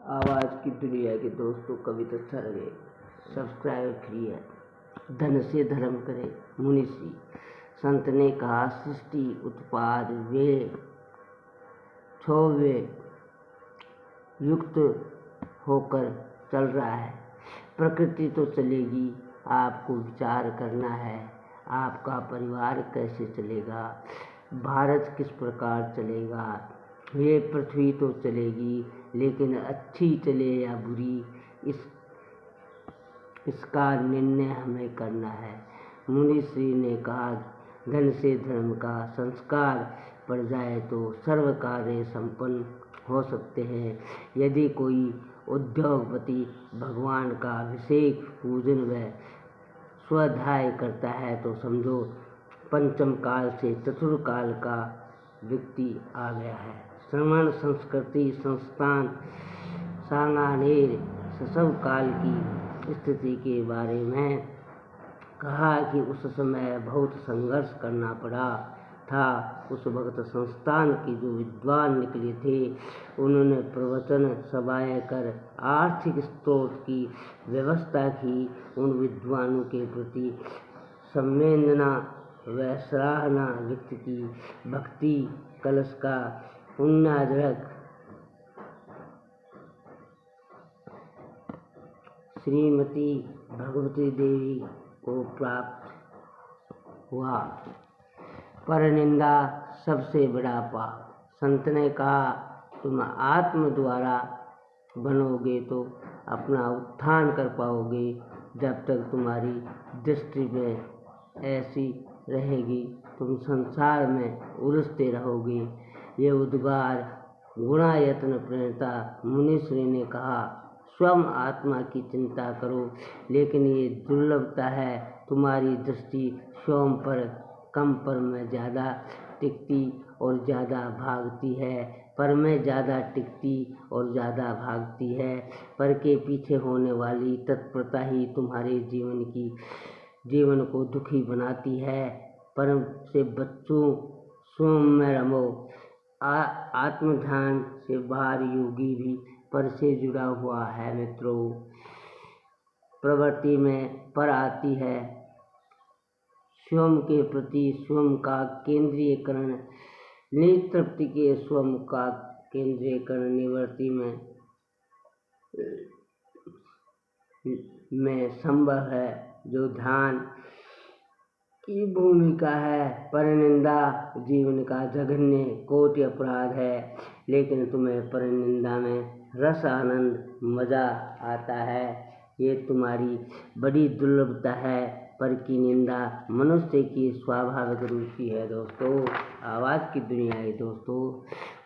आवाज़ की दुनिया के दोस्तों, कविता अच्छा लगे सब्सक्राइब फ्री है। धन से धर्म करे मुनिषी, संत ने कहा सृष्टि उत्पाद वे छोवे युक्त होकर चल रहा है। प्रकृति तो चलेगी, आपको विचार करना है। आपका परिवार कैसे चलेगा, भारत किस प्रकार चलेगा। ये पृथ्वी तो चलेगी, लेकिन अच्छी चले या बुरी, इसका निर्णय हमें करना है। मुनि श्री ने कहा धन से धर्म का संस्कार पड़ जाए तो सर्व कार्य संपन्न हो सकते हैं। यदि कोई उद्योगपति भगवान का अभिषेक पूजन व स्वाध्याय करता है तो समझो पंचम काल से चतुर्थ काल का व्यक्ति आ गया है। श्रवण संस्कृति संस्थान सांगानेर शैशव काल की स्थिति के बारे में कहा कि उस समय बहुत संघर्ष करना पड़ा था। उस वक्त संस्थान के जो विद्वान निकले थे, उन्होंने प्रवचन सभाएं कर आर्थिक स्रोत की व्यवस्था की। उन विद्वानों के प्रति संवेदना व सराहना व्यक्त की। भक्ति कलश का पुण्यार्जक श्रीमती भगवती देवी को प्राप्त हुआ। पर निंदा सबसे बड़ा पाप। संत ने कहा तुम आत्म द्वारा बनोगे तो अपना उत्थान कर पाओगे। जब तक तुम्हारी दृष्टि में ऐसी रहेगी तुम संसार में उलझते रहोगे। ये उद्गार गुणायतन प्रणेता मुनिश्री ने कहा स्वयं आत्मा की चिंता करो, लेकिन ये दुर्लभता है तुम्हारी दृष्टि स्वयं पर कम पर में ज़्यादा टिकती और ज़्यादा भागती है। पर में ज़्यादा टिकती और ज़्यादा भागती है। पर के पीछे होने वाली तत्परता ही तुम्हारे जीवन को दुखी बनाती है। परम से बच्चों स्वयं में रमो। आत्मध्यान से बाहर योगी भी पर से जुड़ा हुआ है। मित्रों, प्रवृत्ति में पर आती है। स्वयं के प्रति स्वयं का केंद्रीयकरण, नितृप्ति के स्वयं का केंद्रीयकरण निवृत्ति में संभव है, जो ध्यान की भूमिका है। परनिंदा जीवन का जघन्य कोटि अपराध है, लेकिन तुम्हें परनिंदा में रस आनंद मजा आता है। ये तुम्हारी बड़ी दुर्लभता है। पर की निंदा मनुष्य की स्वाभाविक रुचि है। दोस्तों, आवाज़ की दुनिया है दोस्तों।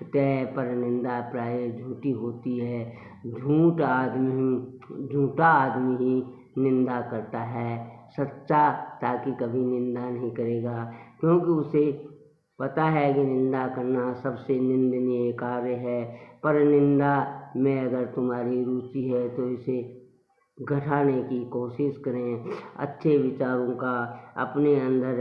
तय पर निंदा प्राय झूठी होती है। झूठा आदमी ही निंदा करता है। सच्चा ताकि कभी निंदा नहीं करेगा, क्योंकि उसे पता है कि निंदा करना सबसे निंदनीय कार्य है। पर निंदा में अगर तुम्हारी रुचि है तो इसे घटाने की कोशिश करें। अच्छे विचारों का अपने अंदर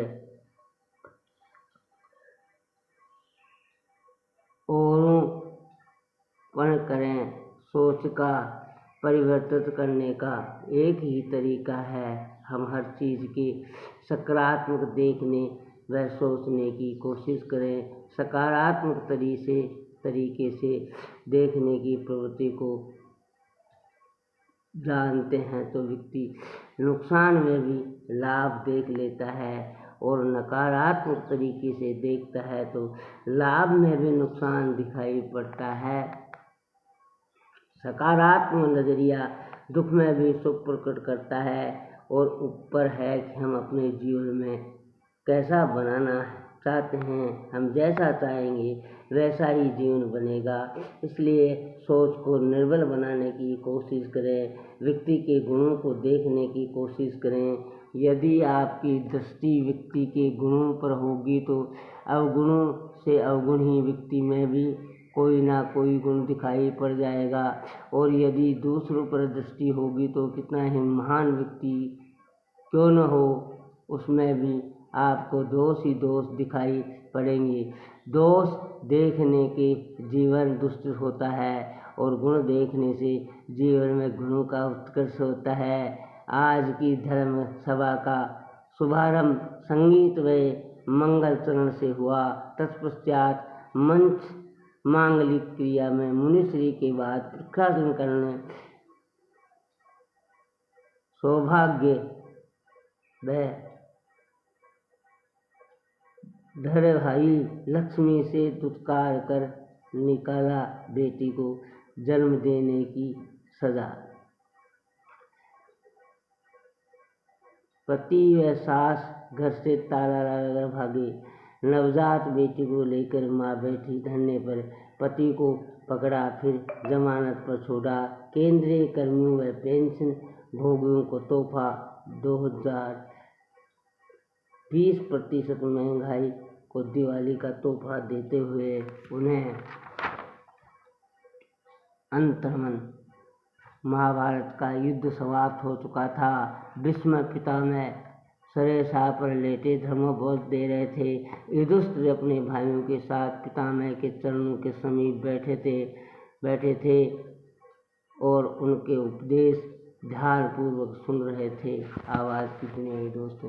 आरोपण करें। सोच का परिवर्तित करने का एक ही तरीका है। हम हर चीज़ के सकारात्मक देखने व सोचने की कोशिश करें। सकारात्मक तरीके से देखने की प्रवृत्ति को जानते हैं तो व्यक्ति नुकसान में भी लाभ देख लेता है, और नकारात्मक तरीके से देखता है तो लाभ में भी नुकसान दिखाई पड़ता है। सकारात्मक नजरिया दुख में भी सुख प्रकट करता है और ऊपर है कि हम अपने जीवन में कैसा बनाना चाहते हैं। हम जैसा चाहेंगे वैसा ही जीवन बनेगा। इसलिए सोच को निर्बल बनाने की कोशिश करें। व्यक्ति के गुणों को देखने की कोशिश करें। यदि आपकी दृष्टि व्यक्ति के गुणों पर होगी तो अवगुणों से अवगुण ही व्यक्ति में भी कोई ना कोई गुण दिखाई पड़ जाएगा। और यदि दूसरों पर दृष्टि होगी तो कितना ही महान व्यक्ति क्यों न हो, उसमें भी आपको दोष ही दोष दिखाई पड़ेंगे। दोष देखने के जीवन दुष्ट होता है और गुण देखने से जीवन में गुणों का उत्कर्ष होता है। आज की धर्म सभा का शुभारंभ संगीत व मंगल चरण से हुआ। तत्पश्चात मंच मांगलिक क्रिया में मुनिश्री के बाद प्रकाशन करने सौभाग्य व धर भाई लक्ष्मी से दुत्कार कर निकाला बेटी को जन्म देने की सजा। पति व सास घर से ताला लगाकर भागे। नवजात बेटी को लेकर माँ बैठी धरने पर पति को पकड़ा, फिर जमानत पर छोड़ा। केंद्रीय कर्मियों व पेंशन भोगियों को तोहफा 20% महंगाई को दिवाली का तोहफा देते हुए उन्हें अंतर्मन। महाभारत का युद्ध समाप्त हो चुका था। भीष्म पितामह शरयशा पर लेटे धर्मबोध दे रहे थे। युधिष्ठिर अपने भाइयों के साथ पितामह के चरणों के समीप बैठे थे और उनके उपदेश ध्यानपूर्वक सुन रहे थे। आवाज़ कितनी है दोस्तों।